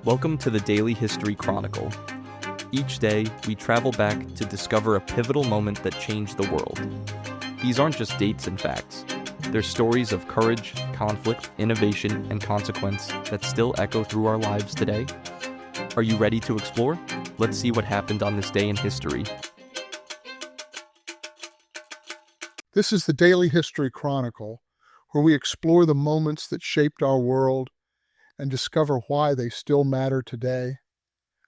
Welcome to the Daily History Chronicle. Each day, we travel back to discover a pivotal moment that changed the world. These aren't just dates and facts. They're stories of courage, conflict, innovation, and consequence that still echo through our lives today. Are you ready to explore? Let's see what happened on this day in history. This is the Daily History Chronicle, where we explore the moments that shaped our world and discover why they still matter today.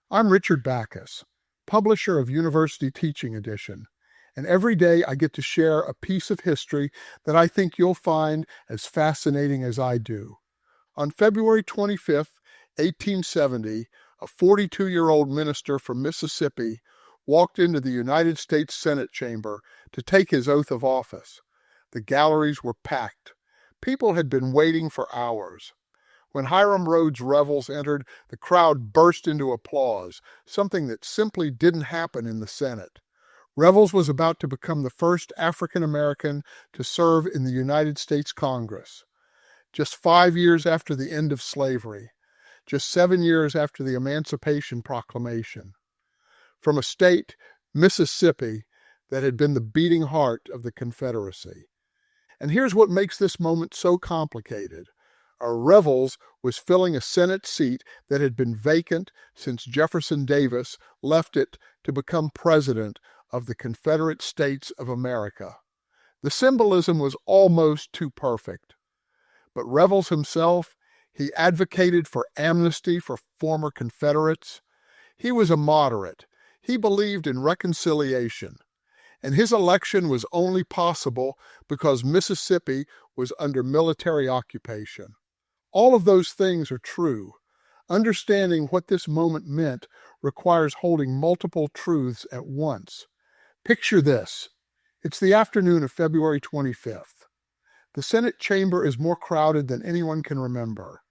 I'm Richard Backus, publisher of University Teaching Edition, and every day I get to share a piece of history that I think you'll find as fascinating as I do. On February 25th, 1870, a 42-year-old minister from Mississippi walked into the United States Senate chamber to take his oath of office. The galleries were packed. People had been waiting for hours. When Hiram Rhodes Revels entered, the crowd burst into applause, something that simply didn't happen in the Senate. Revels was about to become the first African American to serve in the United States Congress. Just 5 years after the end of slavery, just 7 years after the Emancipation Proclamation. From a state, Mississippi, that had been the beating heart of the Confederacy. And here's what makes this moment so complicated. Revels was filling a Senate seat that had been vacant since Jefferson Davis left it to become president of the Confederate States of America. The symbolism was almost too perfect. But Revels himself, he advocated for amnesty for former Confederates. He was a moderate. He believed in reconciliation. And his election was only possible because Mississippi was under military occupation. All of those things are true. Understanding what this moment meant requires holding multiple truths at once. Picture this. It's the afternoon of February 25th. The Senate chamber is more crowded than anyone can remember.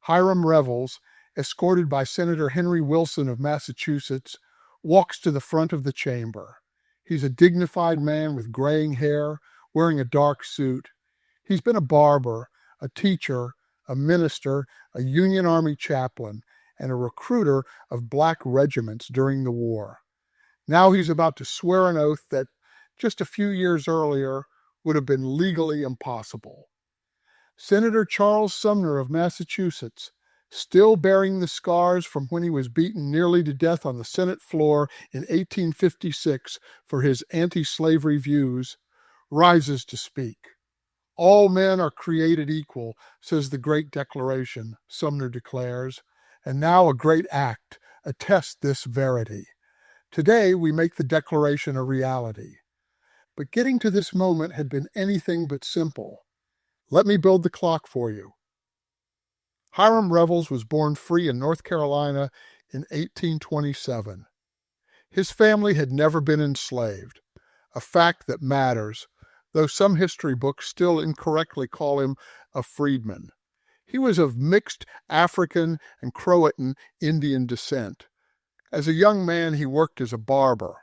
Hiram Revels, escorted by Senator Henry Wilson of Massachusetts, walks to the front of the chamber. He's a dignified man with graying hair, wearing a dark suit. He's been a barber, a teacher, a minister, a Union Army chaplain, and a recruiter of black regiments during the war. Now he's about to swear an oath that, just a few years earlier, would have been legally impossible. Senator Charles Sumner of Massachusetts, still bearing the scars from when he was beaten nearly to death on the Senate floor in 1856 for his anti-slavery views, rises to speak. All men are created equal, says the Great Declaration, Sumner declares, and now a great act attests this verity. Today we make the Declaration a reality. But getting to this moment had been anything but simple. Let me build the clock for you. Hiram Revels was born free in North Carolina in 1827. His family had never been enslaved, a fact that matters, though some history books still incorrectly call him a freedman. He was of mixed African and Croatan Indian descent. As a young man, he worked as a barber,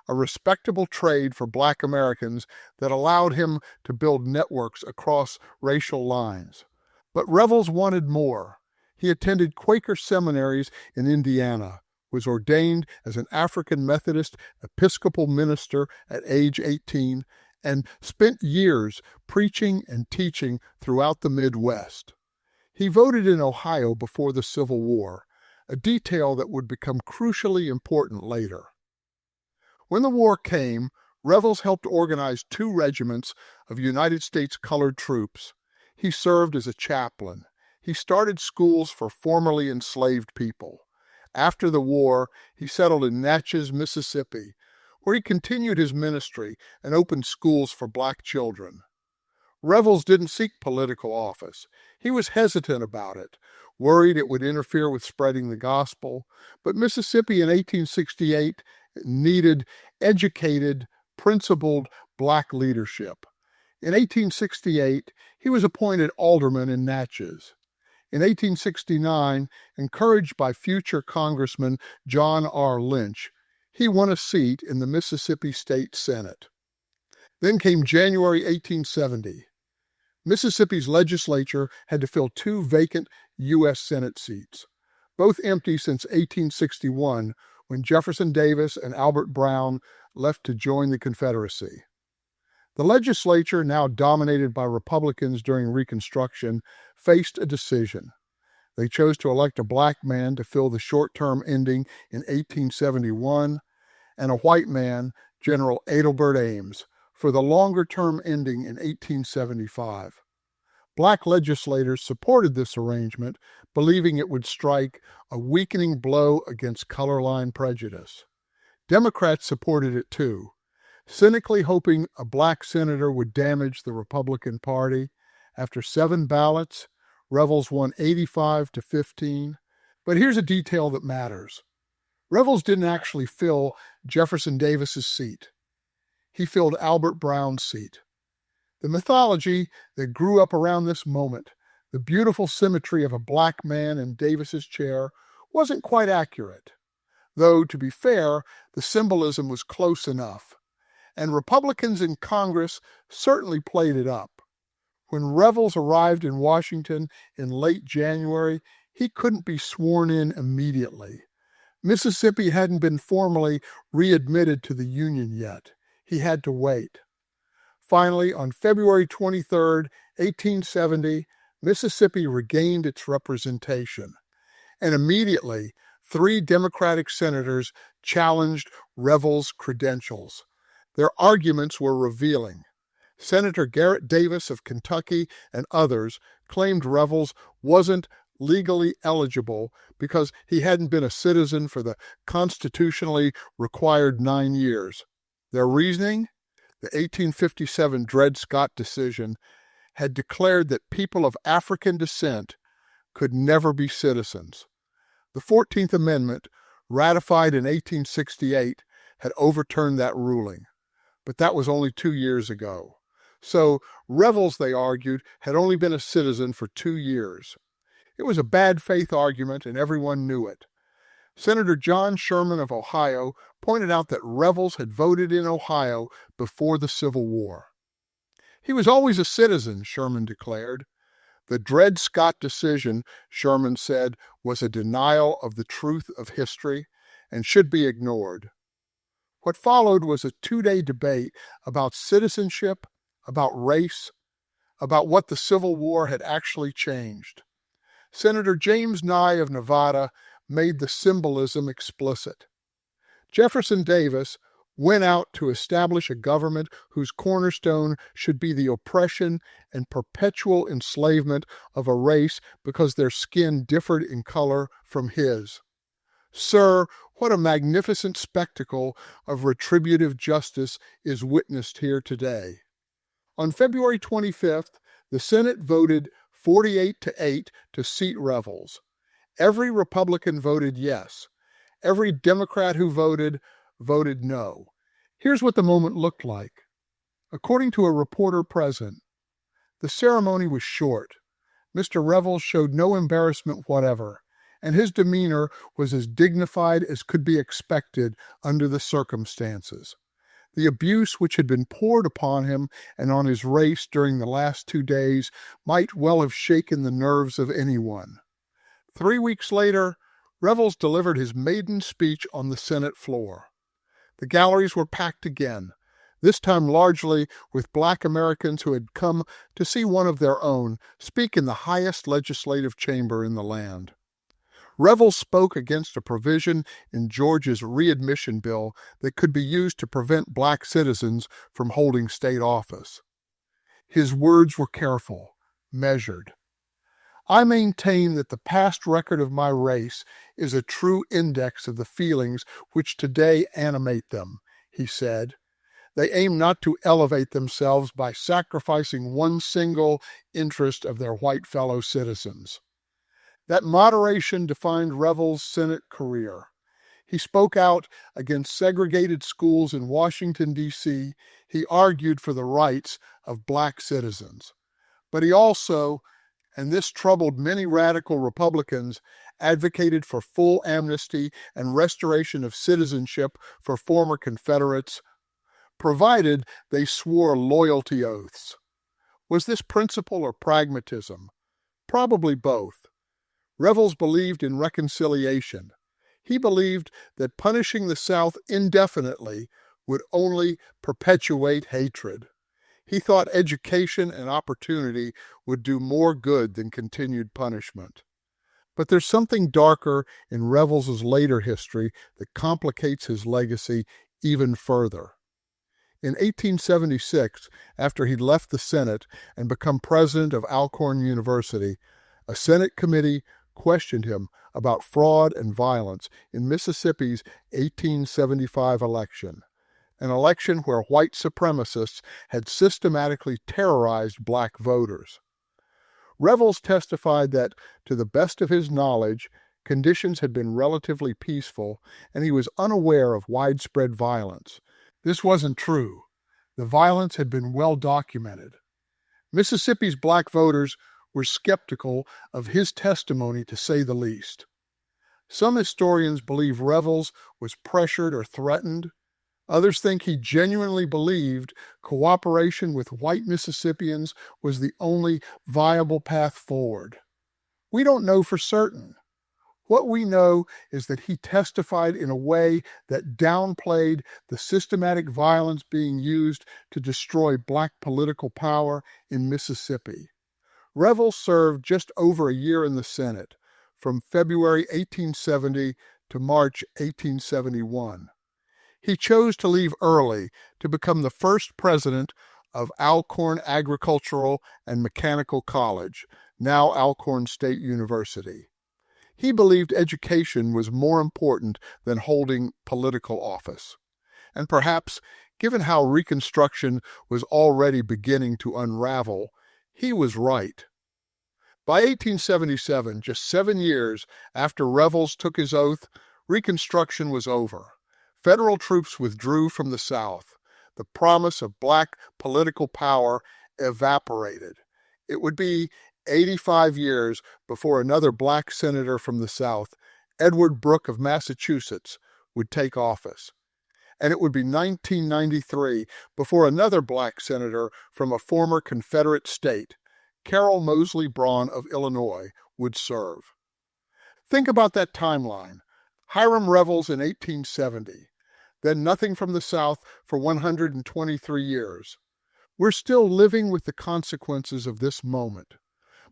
a respectable trade for black Americans that allowed him to build networks across racial lines. But Revels wanted more. He attended Quaker seminaries in Indiana, was ordained as an African Methodist Episcopal minister at age 18, and spent years preaching and teaching throughout the Midwest. He voted in Ohio before the Civil War, a detail that would become crucially important later. When the war came, Revels helped organize 2 regiments of United States colored troops. He served as a chaplain. He started schools for formerly enslaved people. After the war, he settled in Natchez, Mississippi, where he continued his ministry and opened schools for black children. Revels didn't seek political office. He was hesitant about it, worried it would interfere with spreading the gospel, but Mississippi in 1868 needed educated, principled black leadership. In 1868, he was appointed alderman in Natchez. In 1869, encouraged by future Congressman John R. Lynch, he won a seat in the Mississippi State Senate. Then came January 1870. Mississippi's legislature had to fill 2 vacant U.S. Senate seats. both empty since 1861, when Jefferson Davis and Albert Brown left to join the Confederacy. The legislature, now dominated by Republicans during Reconstruction, faced a decision. They chose to elect a black man to fill the short-term ending in 1871 and a white man, General Adelbert Ames, for the longer-term ending in 1875. Black legislators supported this arrangement, believing it would strike a weakening blow against color line prejudice. Democrats supported it too, cynically hoping a black senator would damage the Republican Party. After 7 ballots, Revels won 85-15. But here's a detail that matters. Revels didn't actually fill Jefferson Davis's seat. He filled Albert Brown's seat. The mythology that grew up around this moment, the beautiful symmetry of a black man in Davis's chair, wasn't quite accurate. Though, to be fair, the symbolism was close enough. And Republicans in Congress certainly played it up. When Revels arrived in Washington in late January, he couldn't be sworn in immediately. Mississippi hadn't been formally readmitted to the Union yet. He had to wait. Finally, on February 23, 1870, Mississippi regained its representation. And immediately, 3 Democratic senators challenged Revels' credentials. Their arguments were revealing. Senator Garrett Davis of Kentucky and others claimed Revels wasn't legally eligible because he hadn't been a citizen for the constitutionally required 9 years. Their reasoning? The 1857 Dred Scott decision had declared that people of African descent could never be citizens. The 14th Amendment, ratified in 1868, had overturned that ruling. But that was only 2 years ago. So Revels, they argued, had only been a citizen for 2 years. It was a bad faith argument, and everyone knew it. Senator John Sherman of Ohio pointed out that Revels had voted in Ohio before the Civil War. He was always a citizen, Sherman declared. The Dred Scott decision, Sherman said, was a denial of the truth of history and should be ignored. What followed was a 2-day debate about citizenship, about race, about what the Civil War had actually changed. Senator James Nye of Nevada made the symbolism explicit. Jefferson Davis went out to establish a government whose cornerstone should be the oppression and perpetual enslavement of a race because their skin differed in color from his. Sir, what a magnificent spectacle of retributive justice is witnessed here today. On February 25th, the Senate voted 48-8 to seat Revels. Every Republican voted yes. Every Democrat who voted no. Here's what the moment looked like. According to a reporter present, the ceremony was short. Mr. Revels showed no embarrassment whatever, and his demeanor was as dignified as could be expected under the circumstances. The abuse which had been poured upon him and on his race during the last 2 days might well have shaken the nerves of anyone. 3 weeks later, Revels delivered his maiden speech on the Senate floor. The galleries were packed again, this time largely with black Americans who had come to see one of their own speak in the highest legislative chamber in the land. Revels spoke against a provision in Georgia's readmission bill that could be used to prevent black citizens from holding state office. His words were careful, measured. I maintain that the past record of my race is a true index of the feelings which today animate them, he said. They aim not to elevate themselves by sacrificing one single interest of their white fellow citizens. That moderation defined Revels' Senate career. He spoke out against segregated schools in Washington, D.C. He argued for the rights of black citizens. But he also, and this troubled many radical Republicans, advocated for full amnesty and restoration of citizenship for former Confederates, provided they swore loyalty oaths. Was this principle or pragmatism? Probably both. Revels believed in reconciliation. He believed that punishing the South indefinitely would only perpetuate hatred. He thought education and opportunity would do more good than continued punishment. But there's something darker in Revels's later history that complicates his legacy even further. In 1876, after he'd left the Senate and become president of Alcorn University, a Senate committee questioned him about fraud and violence in Mississippi's 1875 election, an election where white supremacists had systematically terrorized black voters. Revels testified that, to the best of his knowledge, conditions had been relatively peaceful and he was unaware of widespread violence. This wasn't true. The violence had been well documented. Mississippi's black voters were skeptical of his testimony, to say the least. Some historians believe Revels was pressured or threatened. Others think he genuinely believed cooperation with white Mississippians was the only viable path forward. We don't know for certain. What we know is that he testified in a way that downplayed the systematic violence being used to destroy black political power in Mississippi. Revels served just over a year in the Senate, from February 1870 to March 1871. He chose to leave early to become the first president of Alcorn Agricultural and Mechanical College, now Alcorn State University. He believed education was more important than holding political office. And perhaps, given how Reconstruction was already beginning to unravel, he was right. By 1877, just 7 years after Revels took his oath, Reconstruction was over. Federal troops withdrew from the South. The promise of black political power evaporated. It would be 85 years before another black senator from the South, Edward Brooke of Massachusetts, would take office. And it would be 1993 before another black senator from a former Confederate state, Carroll Moseley Braun of Illinois, would serve. Think about that timeline. Hiram Revels in 1870, then nothing from the South for 123 years. We're still living with the consequences of this moment,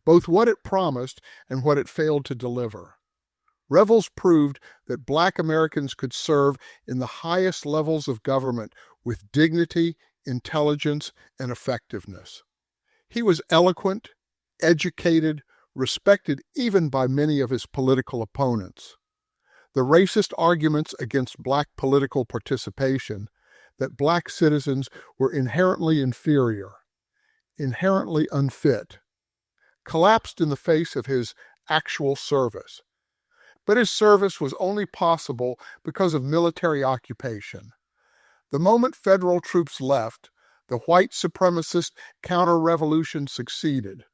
both what it promised and what it failed to deliver. Revels proved that black Americans could serve in the highest levels of government with dignity, intelligence, and effectiveness. He was eloquent, educated, respected even by many of his political opponents. The racist arguments against black political participation, that black citizens were inherently inferior, inherently unfit, collapsed in the face of his actual service. But his service was only possible because of military occupation. The moment federal troops left, the white supremacist counter-revolution succeeded,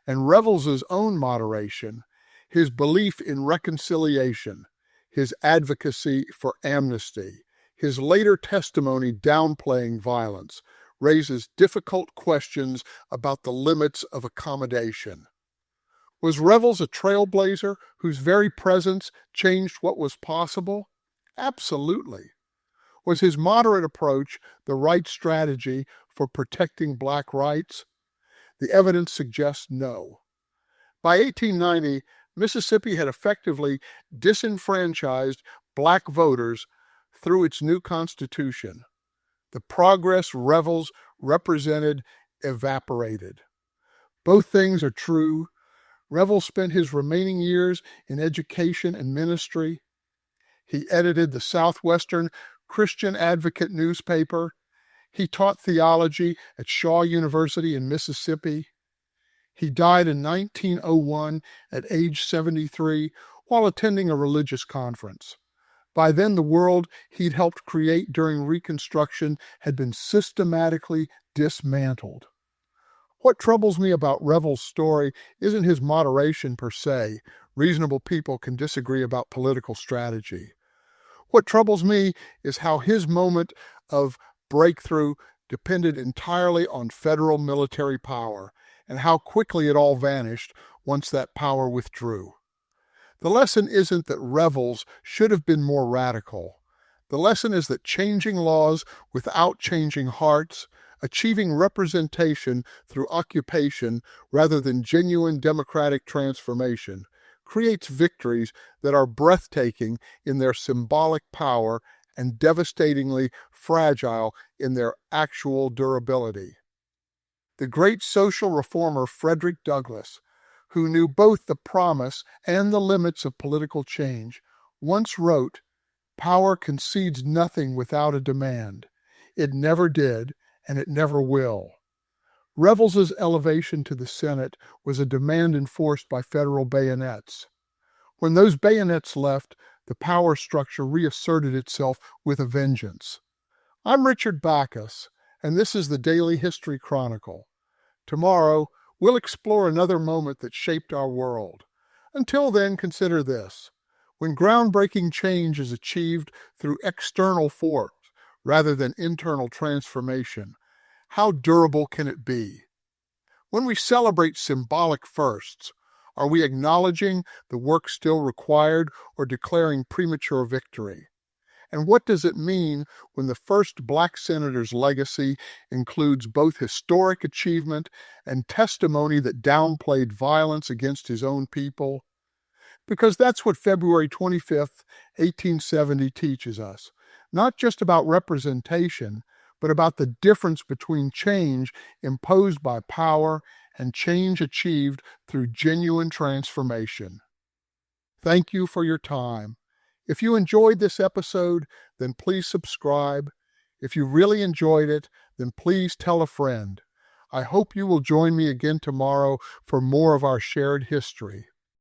and Revels's own moderation, his belief in reconciliation, his advocacy for amnesty, his later testimony downplaying violence, raises difficult questions about the limits of accommodation. Was Revels a trailblazer whose very presence changed what was possible? Absolutely. Was his moderate approach the right strategy for protecting black rights? The evidence suggests no. By 1890, Mississippi had effectively disenfranchised black voters through its new constitution. The progress Revels represented evaporated. Both things are true. Revels spent his remaining years in education and ministry. He edited the Southwestern Christian Advocate newspaper. He taught theology at Shaw University in Mississippi. He died in 1901 at age 73 while attending a religious conference. By then, the world he'd helped create during Reconstruction had been systematically dismantled. What troubles me about Revels' story isn't his moderation per se. Reasonable people can disagree about political strategy. What troubles me is how his moment of breakthrough depended entirely on federal military power, and how quickly it all vanished once that power withdrew. The lesson isn't that Revels should have been more radical. The lesson is that changing laws without changing hearts, achieving representation through occupation rather than genuine democratic transformation, creates victories that are breathtaking in their symbolic power and devastatingly fragile in their actual durability. The great social reformer Frederick Douglass, who knew both the promise and the limits of political change, once wrote, "Power concedes nothing without a demand. It never did, and it never will." Revels's elevation to the Senate was a demand enforced by federal bayonets. When those bayonets left, the power structure reasserted itself with a vengeance. I'm Richard Backus, and this is the Daily History Chronicle. Tomorrow, we'll explore another moment that shaped our world. Until then, consider this. When groundbreaking change is achieved through external force rather than internal transformation, how durable can it be? When we celebrate symbolic firsts, are we acknowledging the work still required or declaring premature victory? And what does it mean when the first black senator's legacy includes both historic achievement and testimony that downplayed violence against his own people? Because that's what February 25th, 1870 teaches us. Not just about representation, but about the difference between change imposed by power and change achieved through genuine transformation. Thank you for your time. If you enjoyed this episode, then please subscribe. If you really enjoyed it, then please tell a friend. I hope you will join me again tomorrow for more of our shared history.